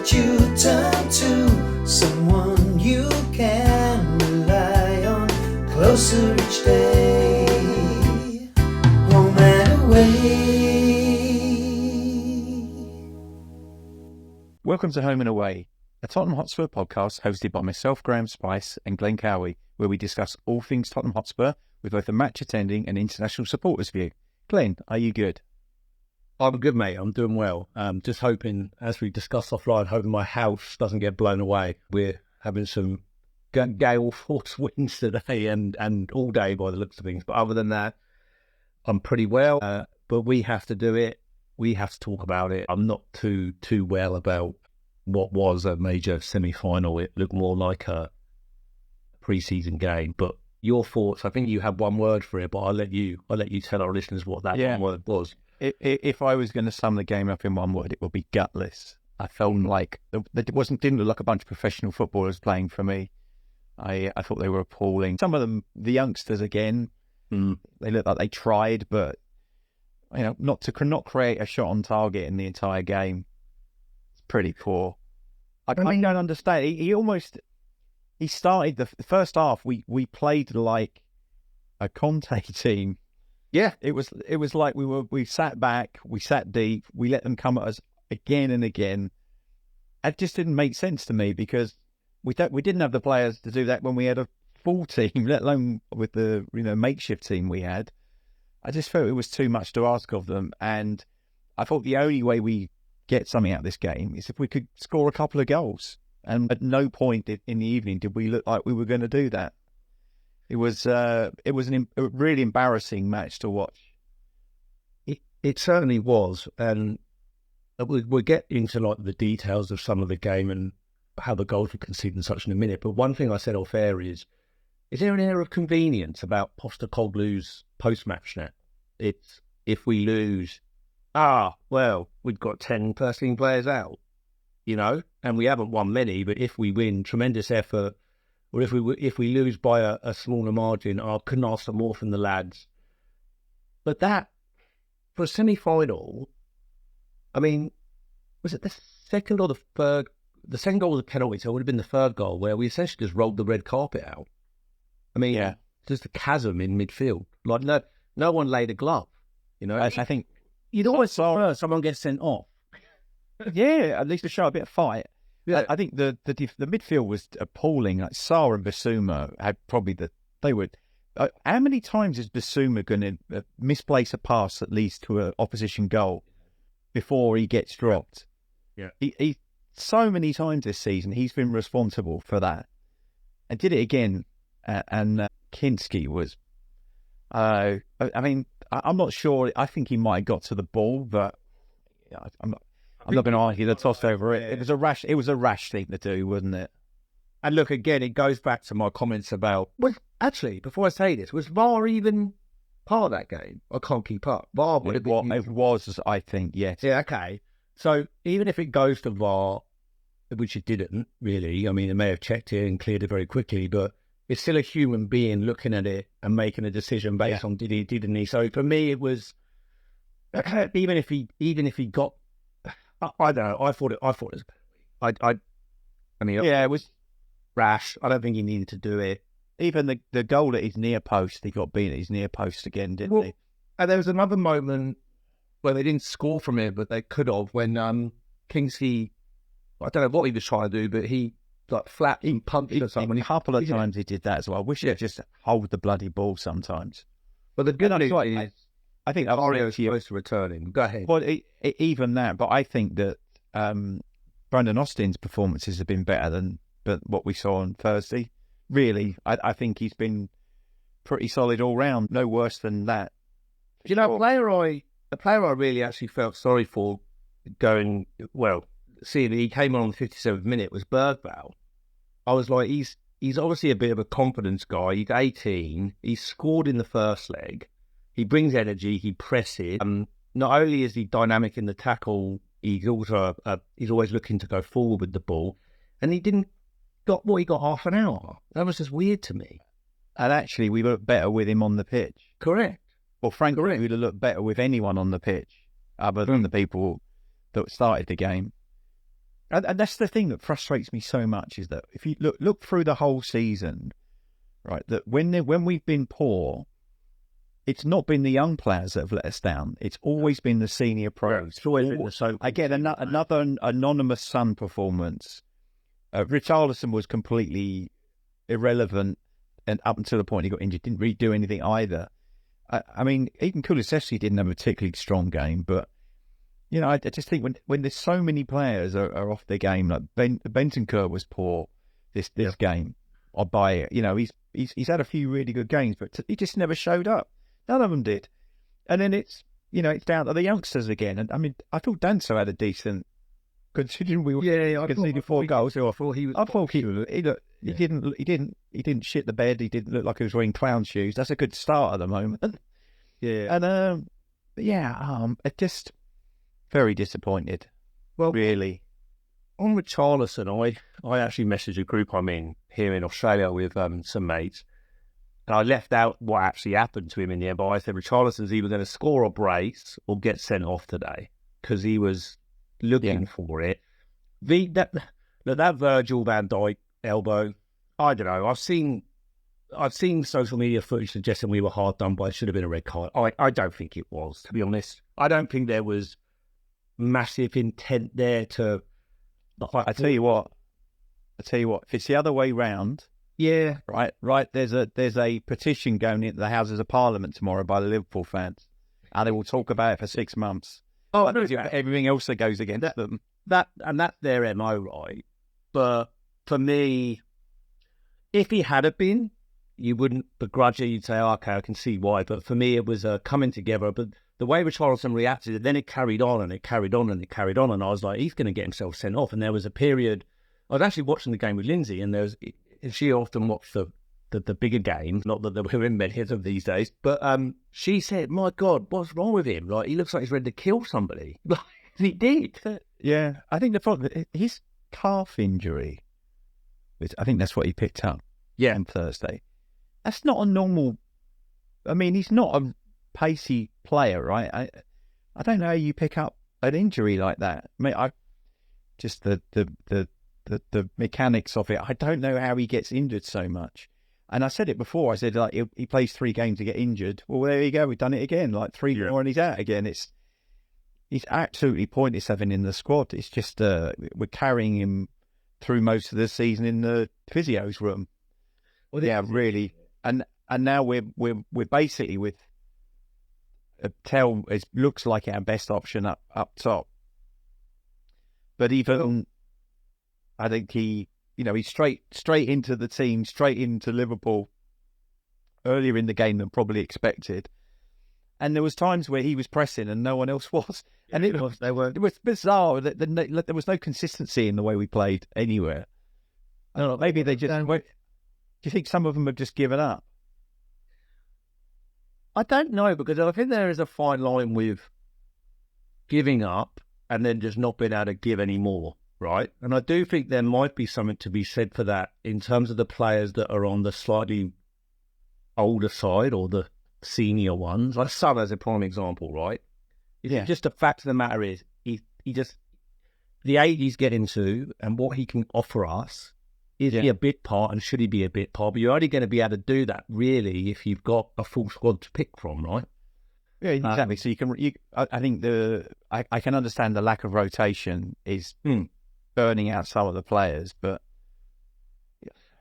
that you turn to, someone you can rely on, closer each day, home and away. Welcome to Home and Away, a Tottenham Hotspur podcast hosted by myself, Graham Spice, and Glenn Cowie, where we discuss all things Tottenham Hotspur with both a match attending and international supporters view. Glenn, are you good? I'm good, mate. I'm doing well. Just hoping, as we discussed offline, hoping my house doesn't get blown away. We're having some gale force winds today and all day by the looks of things. But other than that, I'm pretty well. But we have to do it. We have to talk about it. I'm not too well about what was a major semi-final. It looked more like a pre-season game. But your thoughts? I think you have one word for it, but I'll let you tell our listeners what that one word was. If I was going to sum the game up in one word, it would be gutless. I felt like didn't look like a bunch of professional footballers playing for me. I thought they were appalling. Some of them, the youngsters again, they looked like they tried, but not create a shot on target in the entire game. It's pretty poor. I don't understand. He started the first half. We played like a Conte team. Yeah, it was like we sat back, we sat deep, we let them come at us again and again. It just didn't make sense to me because we didn't have the players to do that when we had a full team, let alone with the makeshift team we had. I just felt it was too much to ask of them, and I thought the only way we get something out of this game is if we could score a couple of goals. And at no point in the evening did we look like we were going to do that. It was a really embarrassing match to watch. It certainly was, and we'll get into like the details of some of the game and how the goals were conceded and such in a minute. But one thing I said off air is there an air of convenience about Postecoglou's post-match net? It's if we lose, we've got 10 first-team players out, and we haven't won many. But if we win, tremendous effort. Or if we lose by a smaller margin, I couldn't ask for more from the lads. But that, for a semi-final, I mean, was it the second or the third? The second goal was a penalty, so it would have been the third goal, where we essentially just rolled the red carpet out. I mean, just a chasm in midfield. Like, no one laid a glove, I think you'd always prefer someone gets sent off. Yeah, at least to show a bit of fight. Yeah, I think the midfield was appalling. Like Sarr and Bissouma had probably how many times is Bissouma going to misplace a pass at least to an opposition goal before he gets dropped? Yeah, he so many times this season he's been responsible for that, and did it again. And Kinski was. I mean, I'm not sure. I think he might have got to the ball, but I'm not going to argue the toss over it. It was a rash thing to do, wasn't it? And look, again, it goes back to my comments about. Well, actually, before I say this, was VAR even part of that game? I can't keep up. VAR would have been. It was, I think, yes. Yeah, okay. So even if it goes to VAR, which it didn't really, I mean, it may have checked it and cleared it very quickly, but it's still a human being looking at it and making a decision based on didn't he? So for me, it was even if he got. I don't know. I thought it was. It was rash. I don't think he needed to do it. Even the goal at his near post, he got beat at his near post again, didn't he? And there was another moment where they didn't score from it, but they could have when Kingsley. I don't know what he was trying to do, but he pumped or something. A couple of times he did that as well. I wish he'd just hold the bloody ball sometimes. But the good news is, I think Mario is supposed to return him. Go ahead. Well, even that, but I think that Brandon Austin's performances have been better than what we saw on Thursday. Really, I think he's been pretty solid all round. No worse than that. The player I really actually felt sorry for seeing he came on the 57th minute was Bergvall. I was like, he's obviously a bit of a confidence guy. He's 18. He scored in the first leg. He brings energy. He presses. Not only is he dynamic in the tackle, he's also he's always looking to go forward with the ball. And he got half an hour. That was just weird to me. And actually, we looked better with him on the pitch. Correct. Well, frankly, we'd have looked better with anyone on the pitch other than the people that started the game. and that's the thing that frustrates me so much is that if you look through the whole season, right, that when we've been poor, it's not been the young players that have let us down. It's always been the senior pros. It's always been the so. Again, another anonymous Sun performance. Richarlison was completely irrelevant, and up until the point he got injured, didn't really do anything either. I mean, even Kulusevski didn't have a particularly strong game, but you know, I just think when there's so many players are off their game, like Bentancur was poor this game. I buy it. You know, he's had a few really good games, but he just never showed up. None of them did. And then it's down to the youngsters again. And I mean, I thought Danso had a decent, considering we conceded 4 goals. I thought he didn't shit the bed. He didn't look like he was wearing clown shoes. That's a good start at the moment. Yeah. And it just very disappointed. Well, really. On Richarlison, I actually messaged a group I'm in here in Australia with some mates, and I left out what actually happened to him in the end. But I said Richarlison's either going to score a brace or get sent off today because he was looking for it. That Virgil van Dijk elbow, I don't know. I've seen social media footage suggesting we were hard done by. It should have been a red card. I don't think it was, to be honest. I don't think there was massive intent there to. I tell you what. If it's the other way round, right. There's a petition going into the Houses of Parliament tomorrow by the Liverpool fans, and they will talk about it for 6 months. Oh, everything else that goes against them. That's their MO, right? But for me, if he had been, you wouldn't begrudge it. You'd say, oh, okay, I can see why. But for me, it was a coming together. But the way Richarlison reacted, then it carried on and it carried on and it carried on. And I was like, he's going to get himself sent off. And there was a period, I was actually watching the game with Lindsay, and she often watched the bigger games, not that we're in many of them these days, but she said, my God, what's wrong with him? Like, he looks like he's ready to kill somebody. Like, he did. Yeah, I think the problem, his calf injury, I think that's what he picked up on Thursday. That's not a normal, I mean, he's not a pacey player, right? I don't know how you pick up an injury like that. I mean, just the mechanics of it. I don't know how he gets injured so much. And I said it before. I said, like, he plays 3 games to get injured. Well, there you go. We've done it again. Like 3 more and he's out again. He's absolutely pointless having in the squad. It's just we're carrying him through most of the season in the physio's room. Well, yeah, really. And now we're basically with Tell. It looks like our best option up top. But even I think he's straight into the team, straight into Liverpool earlier in the game than probably expected. And there was times where he was pressing and no one else was. And it was bizarre. There was no consistency in the way we played anywhere. I don't know, maybe they just... Do you think some of them have just given up? I don't know, because I think there is a fine line with giving up and then just not being able to give any more, right? And I do think there might be something to be said for that in terms of the players that are on the slightly older side or the senior ones. Like Son as a prime example, right? Yeah. Just the fact of the matter is, he just, the age he's getting to and what he can offer us, is he a bit part and should he be a bit part? But you're only going to be able to do that really if you've got a full squad to pick from, right? Yeah, exactly. So I think I can understand the lack of rotation is burning out some of the players, but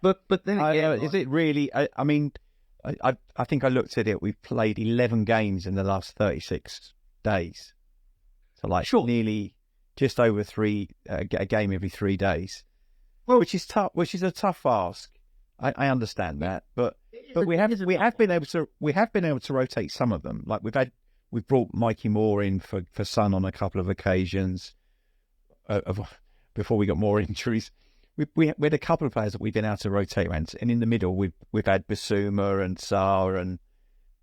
then again, is it really? I mean, I think I looked at it. We've played 11 games in the last 36 days, so nearly just over a game every 3 days. Well, which is tough. Which is a tough ask. I understand that, but we have been able to rotate some of them. Like we've brought Mikey Moore in for Son on a couple of occasions before we got more injuries. We had a couple of players that we've been able to rotate around, and in the middle we've had Basuma and Sarr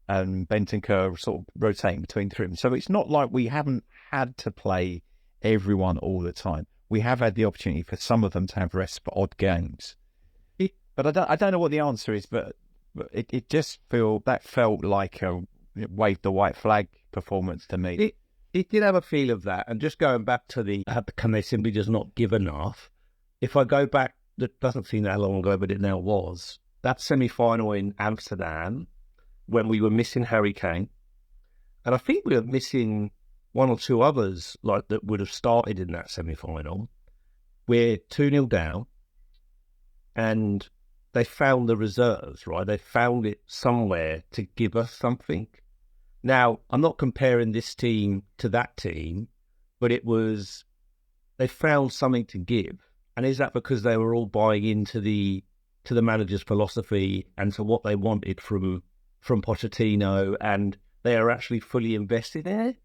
and Bentancur sort of rotating between 3 of them. So it's not like we haven't had to play everyone all the time. We have had the opportunity for some of them to have rest for odd games. But I don't know what the answer is, but it just felt like a wave the white flag performance to me. it did have a feel of that. And just going back to can they simply just not give enough? If I go back, that doesn't seem that long ago, but it now was, that semi-final in Amsterdam when we were missing Harry Kane. And I think we were missing one or two others like that would have started in that semi-final. We're 2-0 down and they found the reserves, right? They found it somewhere to give us something. Now, I'm not comparing this team to that team, but they found something to give. And is that because they were all buying into the manager's philosophy and to what they wanted from Pochettino, and they are actually fully invested in it?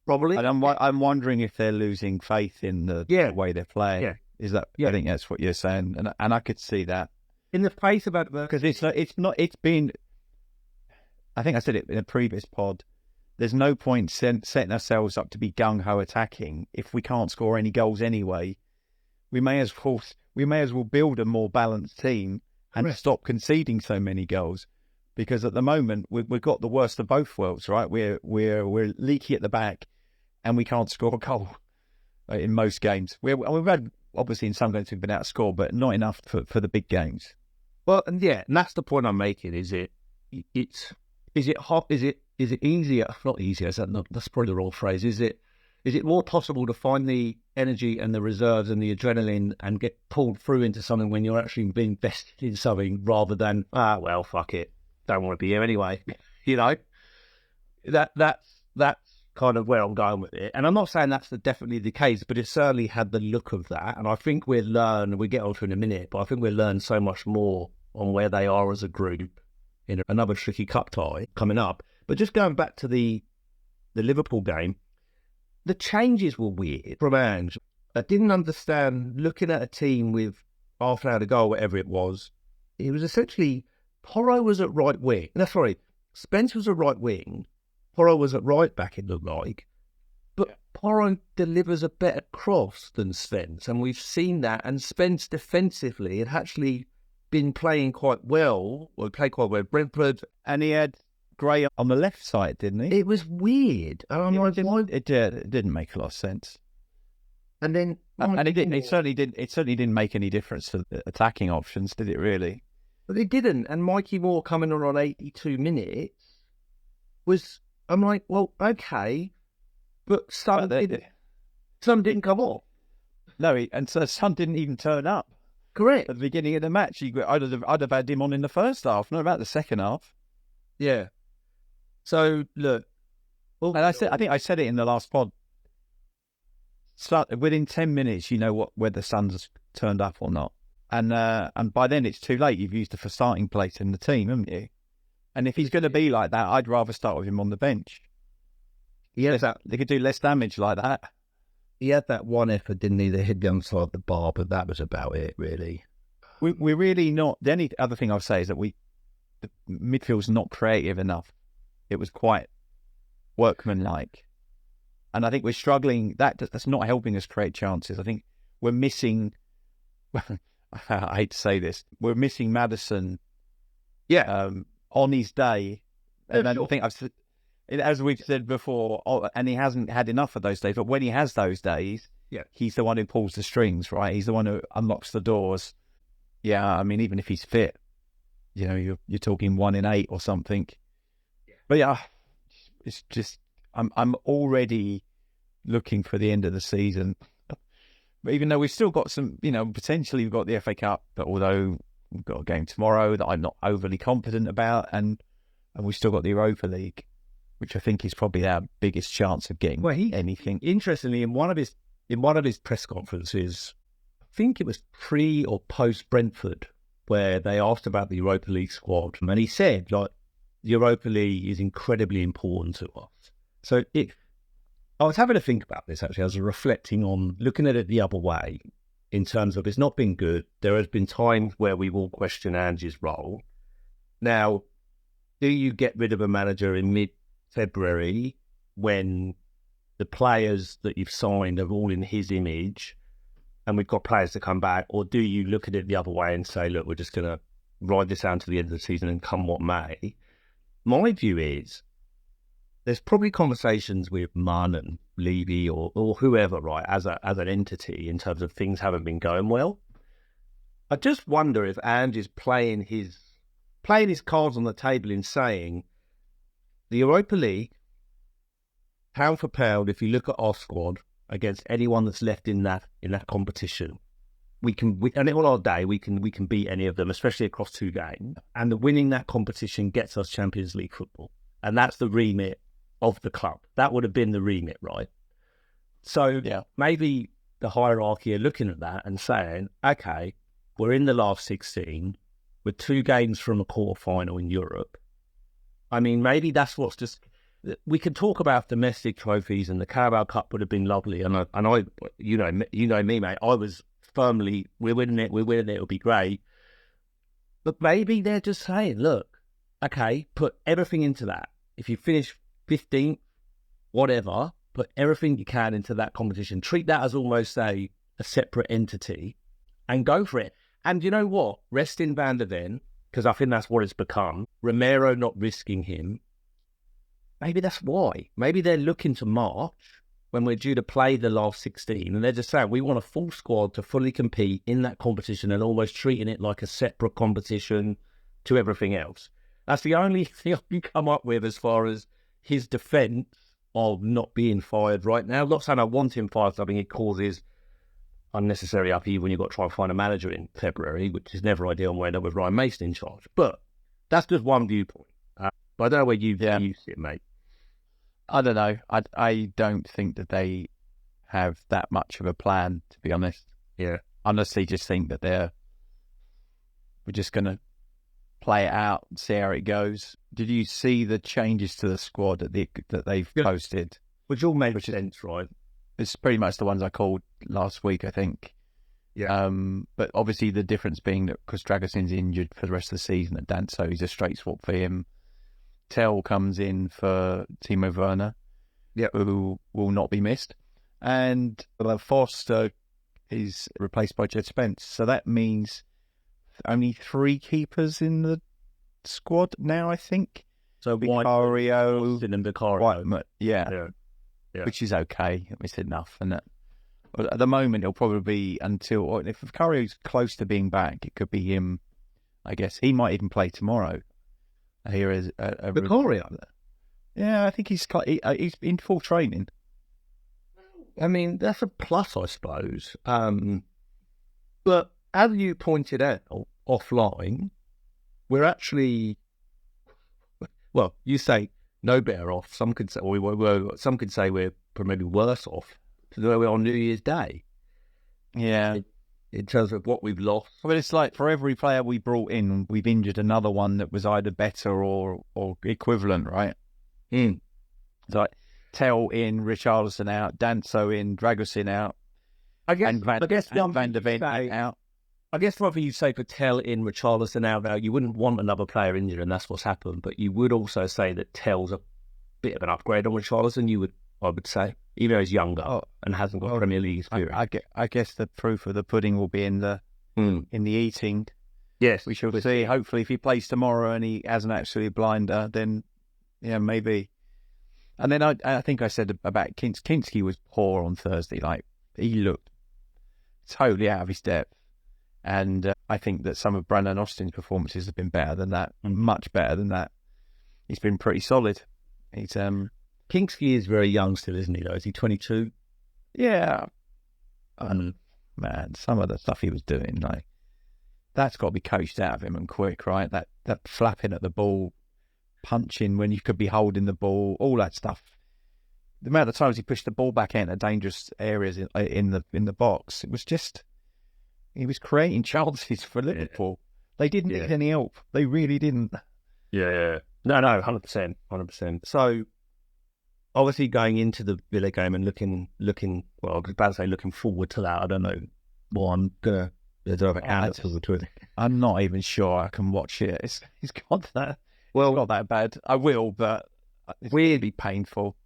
Probably. And I'm wondering if they're losing faith in the way they're playing. Yeah. Is that? Yeah. I think that's what you're saying, and I could see that in the face of it, because it's been. I think I said it in a previous pod. There's no point setting ourselves up to be gung ho attacking if we can't score any goals anyway. We may as well build a more balanced team and stop conceding so many goals, because at the moment we've got the worst of both worlds. Right, we're leaky at the back, and we can't score a goal in most games. We've had obviously in some games we've been out of score, but not enough for the big games. Well, and that's the point I'm making. Is it easier? Not easier. That's probably the wrong phrase. Is it more possible to find the energy and the reserves and the adrenaline and get pulled through into something when you're actually being invested in something, rather than well, fuck it, don't want to be here anyway. You know, that's kind of where I'm going with it. And I'm not saying that's definitely the case, but it certainly had the look of that. And I think we'll get onto it in a minute, but I think we'll learn so much more on where they are as a group in another tricky cup tie coming up. But just going back to the Liverpool game, the changes were weird from Ange. I didn't understand, looking at a team with half an hour to go, whatever it was essentially, Porro was at right wing. No, sorry, Spence was at right wing. Porro was at right back, it looked like. But Porro delivers a better cross than Spence, and we've seen that. And Spence defensively had actually been playing quite well. Well, played quite well. Brentford. And he had Gray on the left side, didn't he? It was weird. And I'm like, why? It didn't make a lot of sense. And then, and it didn't. It certainly didn't make any difference to the attacking options, did it? Really? But it didn't. And Mikey Moore coming on 82 minutes was. I'm like, well, okay, but some didn't come off. No, and so Son didn't even turn up. Correct. At the beginning of the match, I'd have had him on in the first half, not about the second half. Yeah. So look, and I think I said it in the last pod. Within 10 minutes, you know whether Son's turned up or not, and by then it's too late. You've used the starting place in the team, haven't you? And if he's going to be like that, I'd rather start with him on the bench. They could do less damage like that. He had that one effort, didn't he? That hit the other side of the bar, but that was about it, really. We're really not. The only other thing I'll say is that the midfield's not creative enough. It was quite workmanlike, and I think we're struggling. That's not helping us create chances. I think we're missing. I hate to say this, we're missing Maddison. Yeah. On his day, and I think as we've said before, and he hasn't had enough of those days. But when he has those days, he's the one who pulls the strings, right? He's the one who unlocks the doors. Yeah, I mean, even if he's fit, you know, you're talking 1 in 8 or something. Yeah. But yeah, it's just I'm already looking for the end of the season. But even though we've still got some, you know, potentially we've got the FA Cup, but although we've got a game tomorrow that I'm not overly confident about, and we've still got the Europa League, which I think is probably our biggest chance of getting anything. Interestingly, in one of his press conferences, I think it was pre or post Brentford, where they asked about the Europa League squad, and he said, like, the Europa League is incredibly important to us. So I was having to think about this, actually. I was reflecting on looking at it the other way, in terms of it's not been good. There has been times where we will question Ange's role. Now, do you get rid of a manager in mid-February when the players that you've signed are all in his image and we've got players to come back? Or do you look at it the other way and say, look, we're just going to ride this out to the end of the season and come what may? My view is there's probably conversations with Munn and Levy or whoever, right, as an entity in terms of things haven't been going well. I just wonder if Ange is playing his cards on the table in saying the Europa League, pound for pound, if you look at our squad against anyone that's left in that competition, and on our day we can beat any of them, especially across 2 games. And the winning that competition gets us Champions League football, and that's the remit of the club. That would have been the remit, right? So maybe the hierarchy are looking at that and saying, okay, we're in the last 16, we're 2 games from a quarter-final in Europe. I mean, maybe that's what's just... We could talk about domestic trophies, and the Carabao Cup would have been lovely. And I, you know me, mate. I was firmly, we're winning it, it'll be great. But maybe they're just saying, look, okay, put everything into that. If you finish 15th, whatever, put everything you can into that competition. Treat that as almost a separate entity, and go for it. And you know what? Resting Van der Ven, because I think that's what it's become. Romero not risking him. Maybe that's why. Maybe they're looking to March when we're due to play the last 16, and they're just saying we want a full squad to fully compete in that competition and almost treating it like a separate competition to everything else. That's the only thing I can come up with as far as his defence of not being fired right now. I'm not saying I want him fired. I think it causes unnecessary upheaval when you've got to try and find a manager in February, which is never ideal when we end up with Ryan Mason in charge. But that's just one viewpoint. But I don't know where you sit, mate. I don't know. I don't think that they have that much of a plan, to be honest. Yeah. Honestly, just think that we're just going to play it out and see how it goes. Did you see the changes to the squad that they've posted? Which all made sense, right? It's pretty much the ones I called last week, I think. Yeah. But obviously the difference being that because Dragusin's injured for the rest of the season at Danso, he's a straight swap for him. Tell comes in for Timo Werner, who will not be missed. And Forster is replaced by Jed Spence. So that means only 3 keepers in the squad now, I think. So Vicario, Austin and Vicario. Yeah. Which is okay. It's enough. And but at the moment, it'll probably be until... If Vicario's close to being back, it could be him, I guess. He might even play tomorrow. Here is Vicario. Yeah, I think he's in full training. I mean, that's a plus, I suppose. But as you pointed out offline, we're actually, well, you say no better off. Some could say some could say we're maybe worse off than we were on New Year's Day. Yeah. In terms of what we've lost. But it's like for every player we brought in, we've injured another one that was either better or equivalent, right? It's like Tell in, Richarlison out, Danso in, Dragusin out. I guess Van der Ven out. I guess whether you say for Tell in, Richarlison out now, you wouldn't want another player injured, and that's what's happened. But you would also say that Tell's a bit of an upgrade on Richarlison, I would say. Even though he's younger and hasn't got Premier League experience. I guess the proof of the pudding will be in the eating. Yes. We shall see. Hopefully, if he plays tomorrow and he hasn't actually a blinder, then, yeah, maybe. And then I think I said about Kinski was poor on Thursday. Like, he looked totally out of his depth. And I think that some of Brandon Austin's performances have been better than that, much better than that. He's been pretty solid. He's... Kinski is very young still, isn't he, though? Is he 22? Yeah. Man, some of the stuff he was doing, like, that's got to be coached out of him and quick, right? That flapping at the ball, punching when you could be holding the ball, all that stuff. The amount of times he pushed the ball back into dangerous areas in the box, it was just... He was creating chances for Liverpool. They didn't need any help. They really didn't. Yeah. No, 100%. 100%. So... Obviously, going into the Villa game and looking. Well, I was about to say looking forward to that. I don't know. Well, I'm gonna. I don't have an forward to it. I'm not even sure I can watch it. It's got that. Well, not that bad. I will, but it's weirdly painful.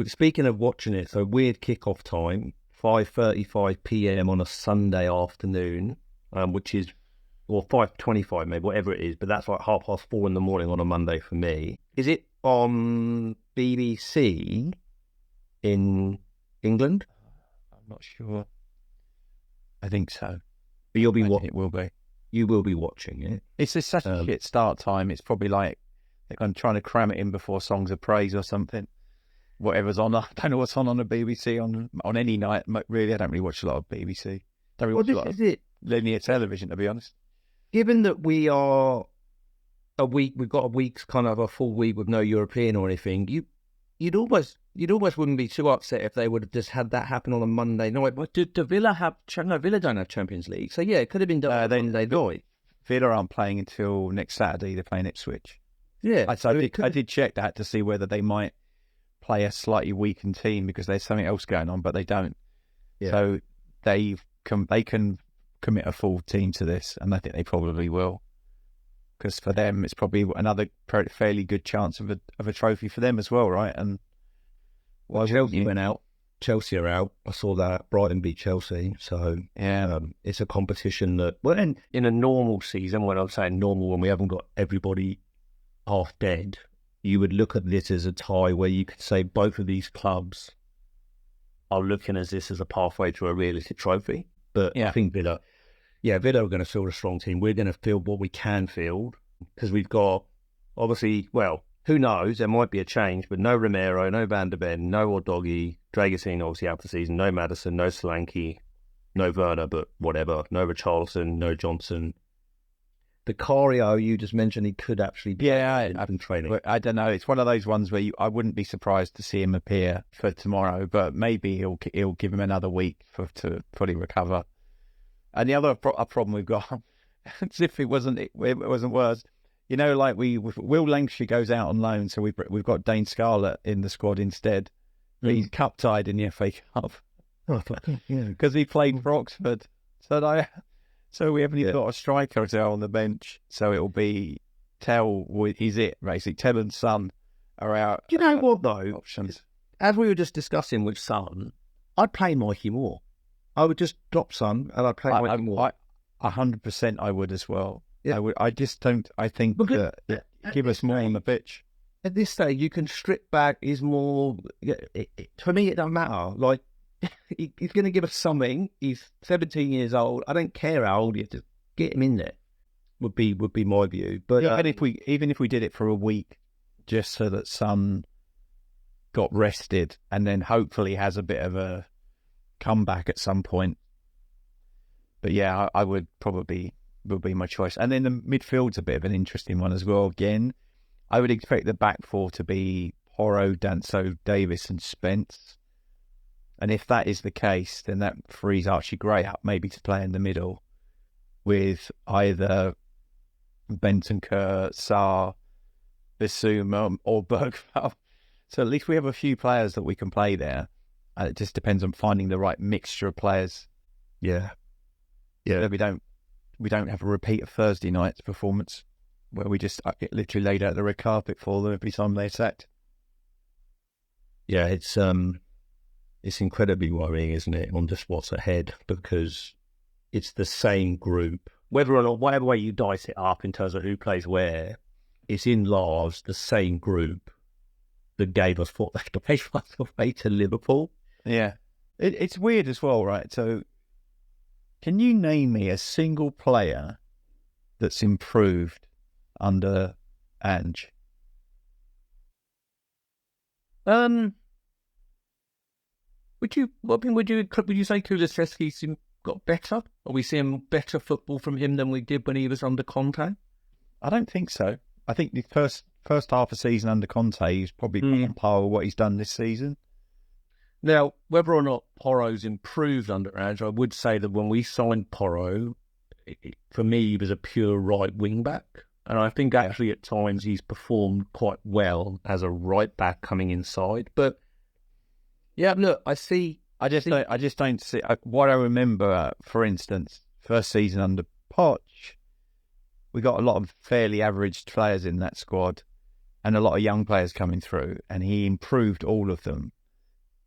Speaking of watching it, so weird kickoff time, 5:35 p.m. on a Sunday afternoon, which is, or 5:25 maybe, whatever it is. But that's like 4:30 in the morning on a Monday for me. Is it on BBC in England. I'm not sure. I think so. But you'll be It will be. You will be watching it. It's just such a shit start time. It's probably like I'm trying to cram it in before Songs of Praise or something. Whatever's on. I don't know what's on the BBC on any night. Really, I don't really watch a lot of BBC. Don't really watch a lot of linear television, to be honest. Given that we are we've got a full week with no European or anything. You'd almost wouldn't be too upset if they would have just had that happen on a Monday night. But do Villa have? No, Villa don't have Champions League. So yeah, it could have been done on Monday night. Villa aren't playing until next Saturday. They're playing Ipswich. Yeah, I did check that to see whether they might play a slightly weakened team because there's something else going on, but they don't. Yeah. So they can commit a full team to this, and I think they probably will. Because for them, it's probably another fairly good chance of a trophy for them as well, right? And Chelsea went out. Chelsea are out. I saw that. Brighton beat Chelsea. So yeah, it's a competition that, well, in a normal season, when I'm saying normal, when we haven't got everybody half dead, you would look at this as a tie where you could say both of these clubs are looking at this as a pathway to a realistic trophy. But I think Villa are going to field a strong team. We're going to field what we can field because we've got, obviously, well, who knows? There might be a change, but no Romero, no Van der Ven, no Ordoggy, Dragusin obviously out for the season, no Maddison, no Solanke, no Werner, but whatever, no Richarlison, no Johnson. Vicario, you just mentioned he could actually be in training. I don't know. It's one of those ones where I wouldn't be surprised to see him appear for tomorrow, but maybe he'll give him another week to fully recover. And the other problem we've got, as if it wasn't worse, you know, like Will Lancashire goes out on loan, so we've got Dane Scarlett in the squad instead. But he's cup tied in the FA Cup because he played for Oxford. So we haven't even got a striker on the bench. So it'll be he's it basically. Tell and Son are out. Do you know what though? Options. As we were just discussing with Son, I'd play Mikey Moore. I would just drop Son and I'd play Mikey Moore. 100% I would as well. Yeah. I would. I just don't. I think give us more on the pitch. At this stage, you can strip back. Is more for me. It doesn't matter. Like he's going to give us something. He's 17 years old. I don't care how old he is. Just get him in there. Would be my view. But even if we did it for a week, just so that Son got rested and then hopefully has a bit of a comeback at some point. But yeah, I would probably be my choice. And then the midfield's a bit of an interesting one as well. Again, I would expect the back four to be Porro, Danso, Davis and Spence. And if that is the case, then that frees Archie Gray up maybe to play in the middle with either Bentancur, Sarr, Bissouma or Bergvall. So at least we have a few players that we can play there. It just depends on finding the right mixture of players. Yeah. So we don't have a repeat of Thursday night's performance where we just literally laid out the red carpet for them every time they sacked. Yeah, it's incredibly worrying, isn't it, on just what's ahead, because it's the same group. Whether or not, whatever way you dice it up in terms of who plays where, it's in large the same group that gave us the way to Liverpool. Yeah. It's weird as well, right? So can you name me a single player that's improved under Ange? Would you say Kulusevski's got better? Are we seeing better football from him than we did when he was under Conte? I don't think so. I think the first half of season under Conte, he's probably on par with what he's done this season. Now, whether or not Porro's improved under Ange, I would say that when we signed Porro, for me, he was a pure right wing back. And I think actually at times he's performed quite well as a right back coming inside. But yeah, look, I just don't see what I remember. For instance, first season under Poch, we got a lot of fairly average players in that squad, and a lot of young players coming through, and he improved all of them.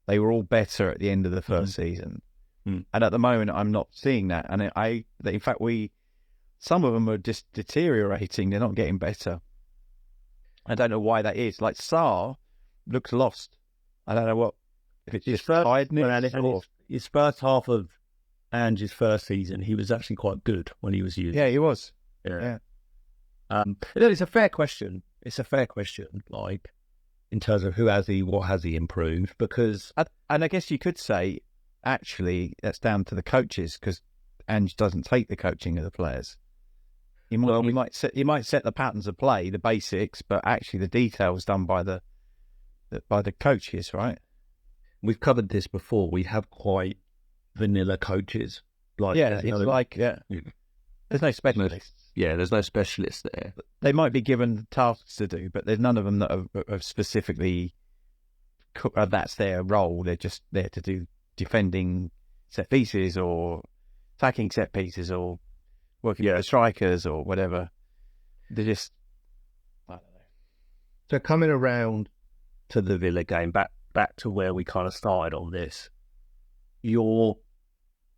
They were all better at the end of the first season, and at the moment, I'm not seeing that. And in fact, some of them are just deteriorating. They're not getting better. I don't know why that is. Like Sarr looks lost. I don't know if it's just tiredness or... His first half of Ange's first season, he was actually quite good when he was used. Yeah, he was. Yeah. It's a fair question. It's a fair question, like, in terms of what has he improved? Because... And I guess you could say, actually, that's down to the coaches, because Ange doesn't take the coaching of the players. He might set the patterns of play, the basics, but actually the details done by the coaches, right? We've covered this before. We have quite vanilla coaches. There's no specialists. There's no specialists there. They might be given tasks to do, but there's none of them that are specifically that's their role. They're just there to do defending set pieces or attacking set pieces or working with the strikers or whatever. They're just, I don't know. So coming around to the Villa game, back to where we kind of started on this, your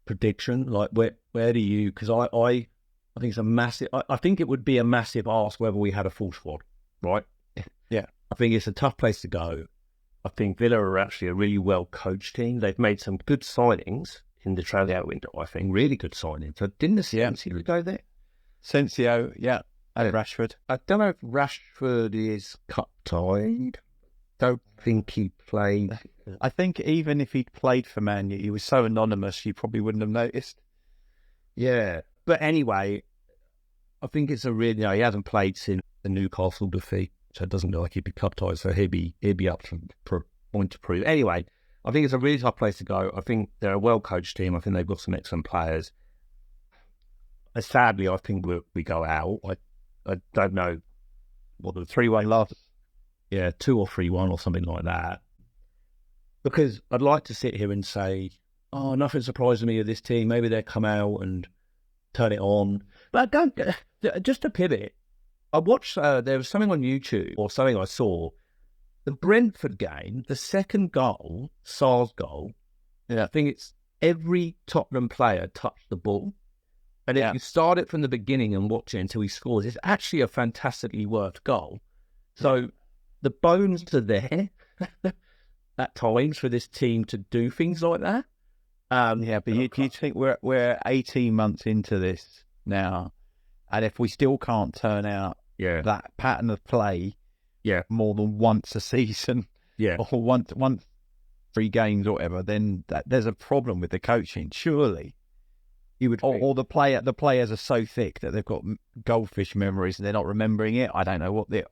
prediction, like where do you, because I think it's a massive, I think it would be a massive ask whether we had a full squad, right? Yeah. I think it's a tough place to go. I think Villa are actually a really well coached team. They've made some good signings in the transfer window, I think, really good signings. So didn't the Sensio go there? Sensio, yeah, and Rashford. I don't know if Rashford is cut-tied. Don't think he played. I think even if he'd played for Man U, he was so anonymous, you probably wouldn't have noticed. Yeah. But anyway, I think it's he hasn't played since the Newcastle defeat, so it doesn't look like he'd be cup-tied, so he'd be up for point to prove. Anyway, I think it's a really tough place to go. I think they're a well-coached team. I think they've got some excellent players. Sadly, I think we go out. I don't know what the 3-1 loss. Yeah, 2 or 3-1 or something like that. Because I'd like to sit here and say, oh, nothing surprises me with this team. Maybe they'll come out and turn it on. But just to pivot, I watched, there was something on YouTube or something I saw. The Brentford game, the second goal, Sarr's goal, I think it's every Tottenham player touched the ball. And if you start it from the beginning and watch it until he scores, it's actually a fantastically worked goal. So the bones are there at times for this team to do things like that. But you think we're 18 months into this now, and if we still can't turn out that pattern of play more than once a season or once 3 games or whatever, then there's a problem with the coaching, surely. You would, or the players are so thick that they've got goldfish memories and they're not remembering it. I don't know what the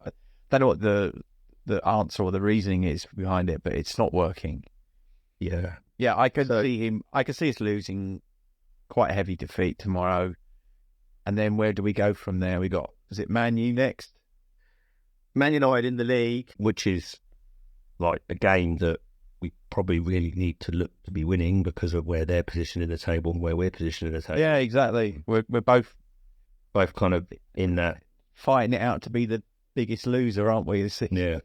answer or the reasoning is behind it, but it's not working. Yeah, I could see us losing quite a heavy defeat tomorrow, and then where do we go from there? Is it Man U next? Man United in the league, which is like a game that we probably really need to look to be winning because of where they're positioned in the table and where we're positioned in the table. Yeah, exactly. We're both kind of in that, fighting it out to be the biggest loser, aren't we? Yeah.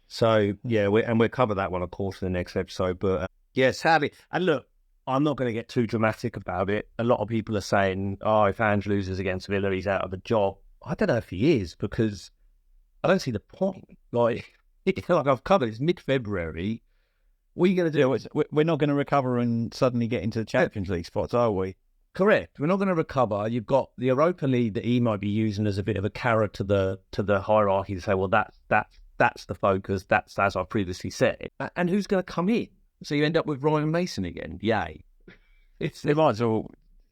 So we'll cover that one, of course, in the next episode. But sadly, and look, I'm not going to get too dramatic about it. A lot of people are saying, "Oh, if Ange loses against Villa, he's out of a job." I don't know if he is, because I don't see the point. Like I've covered, it's mid-February. What are you going to do? We're not going to recover and suddenly get into the Champions League spots, are we? Correct. We're not going to recover. You've got the Europa League that he might be using as a bit of a carrot to the hierarchy to say, well, that's the focus. That's as I previously said. And who's going to come in? So you end up with Ryan Mason again. Yay! They might as well,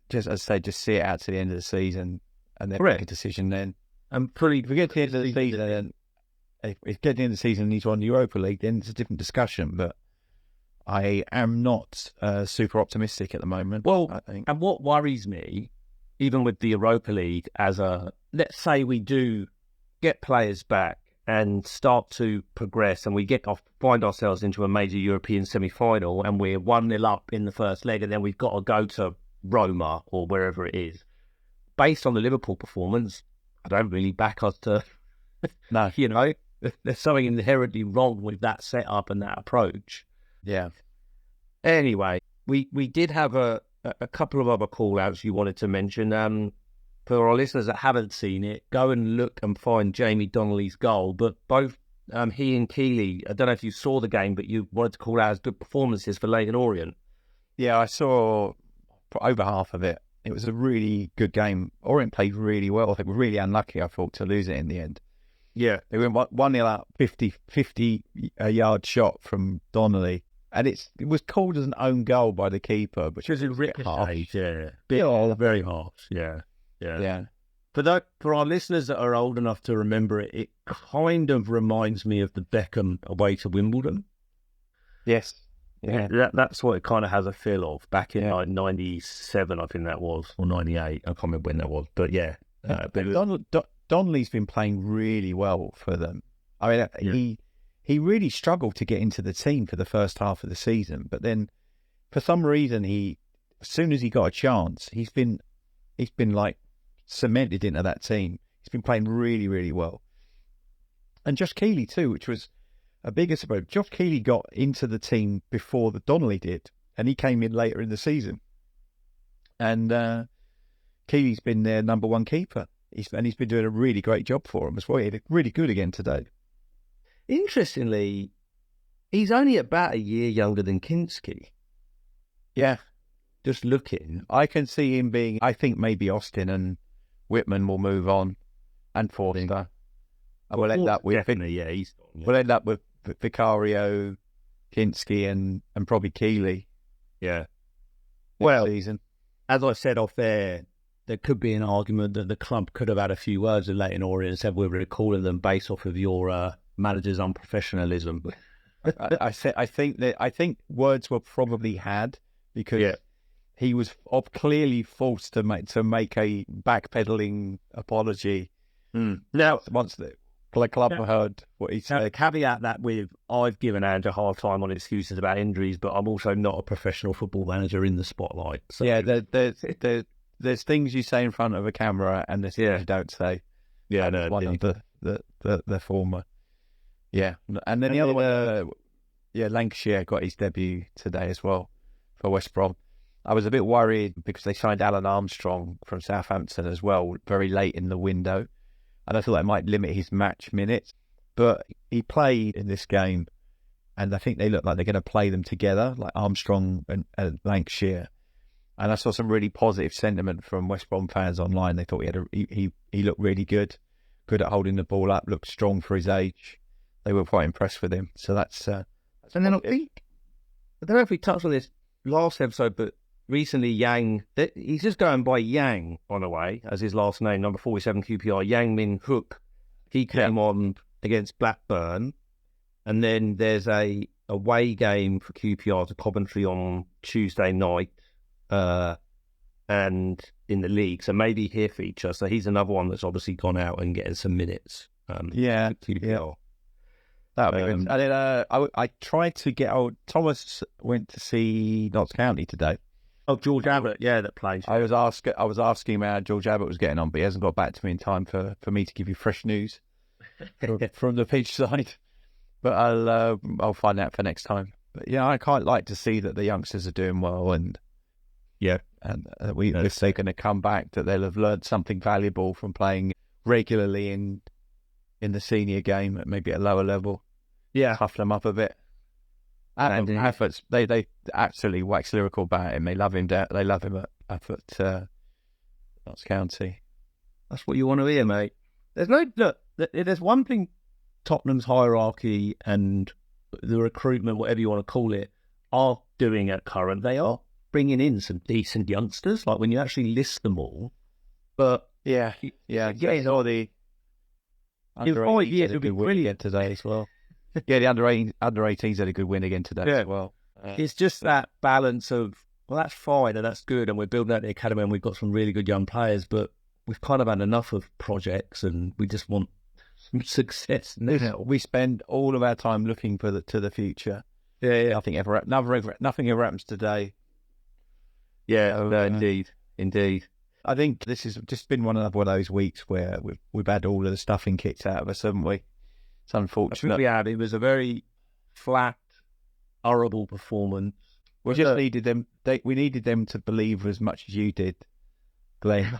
just as I say, just see it out to the end of the season and then make a decision then. And pretty. If we get to the end of the season, then if we get to the end of the season and he's won the Europa League, then it's a different discussion. But I am not super optimistic at the moment. Well, I think. And what worries me, even with the Europa League, let's say we do get players back and start to progress, and we find ourselves into a major European semi-final, and we're 1-0 up in the first leg, and then we've got to go to Roma or wherever it is. Based on the Liverpool performance, I don't really back us to. No, there's something inherently wrong with that setup and that approach. Yeah. Anyway, we did have a couple of other call-outs you wanted to mention. for our listeners that haven't seen it, go and look and find Jamie Donley's goal. But both he and Keeley, I don't know if you saw the game, but you wanted to call out as good performances for Leyton Orient. Yeah, I saw over half of it. It was a really good game. Orient played really well. They were really unlucky, I thought, to lose it in the end. Yeah. They went 1-0 up, 50 yard shot from Donley. And it was called as an own goal by the keeper, which was ricocheted, yeah. Very harsh, yeah. For our listeners that are old enough to remember it, it kind of reminds me of the Beckham away to Wimbledon. Yes. Yeah. That's what it kind of has a feel of. Back in like 97, I think that was, or 98. I can't remember when that was. But yeah. Donley's been playing really well for them. I mean, he really struggled to get into the team for the first half of the season, but then for some reason as soon as he got a chance, he's been like cemented into that team. He's been playing really, really well. And Josh Keeley too, which was a bigger surprise. Josh Keeley got into the team before the Donley did, and he came in later in the season. And Keeley's been their number one keeper. He's been doing a really great job for him as well. He did really good again today. Interestingly, he's only about a year younger than Kinski. Yeah. Just looking. I can see him being, I think maybe Austin and Whitman will move on, and Forster. We'll end up with, definitely, yeah. We'll end up with Vicario, Kinski, and probably Keeley. Yeah. Well, season. As I said off there could be an argument that the club could have had a few words with Leyton Orient and said we were calling them based off of your manager's unprofessionalism. I think words were probably had because he was clearly forced to make a backpedaling apology. Now, once the club heard what he said, caveat that with I've given Andrew a hard time on excuses about injuries, but I'm also not a professional football manager in the spotlight. So. Yeah, there's things you say in front of a camera, and there's things you don't say. Yeah, no, one of the former. Yeah, and then the other one, Lancashire got his debut today as well for West Brom. I was a bit worried because they signed Alan Armstrong from Southampton as well very late in the window, and I thought that might limit his match minutes. But he played in this game, and I think they look like they're going to play them together, like Armstrong and Lancashire. And I saw some really positive sentiment from West Brom fans online. They thought he looked really good at holding the ball up, looked strong for his age. They were quite impressed with him. So that's and then I don't know if we touched on this last episode, but recently Yang, he's just going by Yang, by the way, as his last name, number 47 QPR, Yang Min Hook. He came on against Blackburn, and then there's a away game for QPR to Coventry on Tuesday night. And in the league, so maybe he'll feature. So he's another one that's obviously gone out and getting some minutes. QPR. That and then I tried to get old Thomas went to see Notts County today. Oh, George Abbott, that plays. I was asking him how George Abbott was getting on, but he hasn't got back to me in time for me to give you fresh news from the pitch side. But I'll find out for next time. But I quite like to see that the youngsters are doing well, and if they're going to come back, that they'll have learned something valuable from playing regularly in the senior game, maybe at a lower level. Yeah, tough them up a bit. Efforts, they absolutely wax lyrical about him. They love him. They love him at Notts County. That's what you want to hear, mate. There's one thing Tottenham's hierarchy and the recruitment, whatever you want to call it, are doing at current. They are bringing in some decent youngsters, like when you actually list them all. But the under 18s had a good win again today as well. The under 18s had a good win again today as well. It's just that balance of, well, that's fine and that's good, and we're building out the academy and we've got some really good young players, but we've kind of had enough of projects and we just want some success now. We spend all of our time looking to the future. Yeah. Nothing ever happens today. Yeah, indeed. I think this has just been one of those weeks where we've had all of the stuffing kicked out of us, haven't we? It's unfortunate. We had. It was a very flat, horrible performance. We just needed them. We needed them to believe as much as you did, Glenn.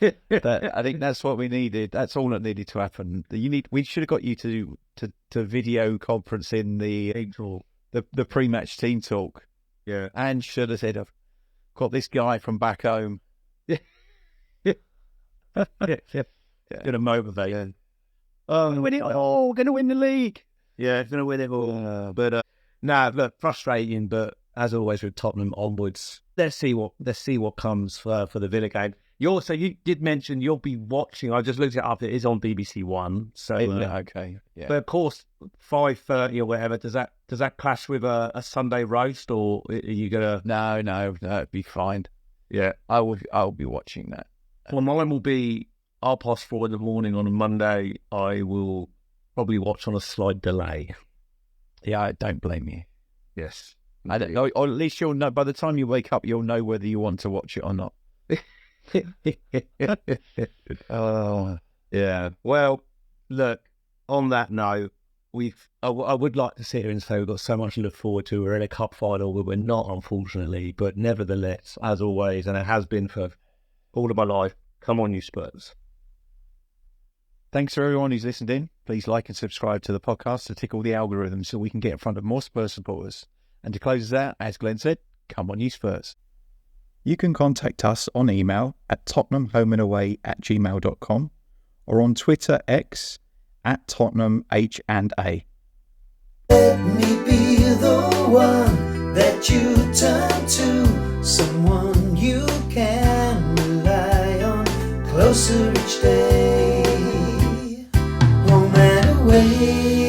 I think that's what we needed. That's all that needed to happen. We should have got you to video conference in the pre-match team talk. Yeah. And should have said, I've got this guy from back home. Gonna motivate. Yeah. Win it all, gonna win the league. Yeah, gonna win it all. But look, frustrating. But as always with Tottenham onwards, let's see what comes for the Villa game. You did mention you'll be watching. I just looked it up. It is on BBC One. So okay, yeah. But of course, 5:30 or whatever. Does that clash with a Sunday roast, or are you gonna? No, it'd be fine. Yeah, I'll be watching that. Well, mine will be 4:30 in the morning on a Monday. I will probably watch on a slight delay. Yeah, I don't blame you. Yes. I don't know, or at least you'll know, by the time you wake up, you'll know whether you want to watch it or not. Oh, yeah. Well, look, on that note, I would like to sit here and say we've got so much to look forward to. We're in a cup final, but we're not, unfortunately. But nevertheless, as always, and it has been for all of my life, come on, you Spurs. Thanks for everyone who's listened in. Please like and subscribe to the podcast to tickle the algorithm so we can get in front of more Spurs supporters. And to close us out, as Glenn said, come on, you Spurs. You can contact us on email at tottenhamhomeandaway@gmail.com or on Twitter X @TottenhamH&A. Let me be the one that you turn to, someone you can rely on, closer each day, home and away.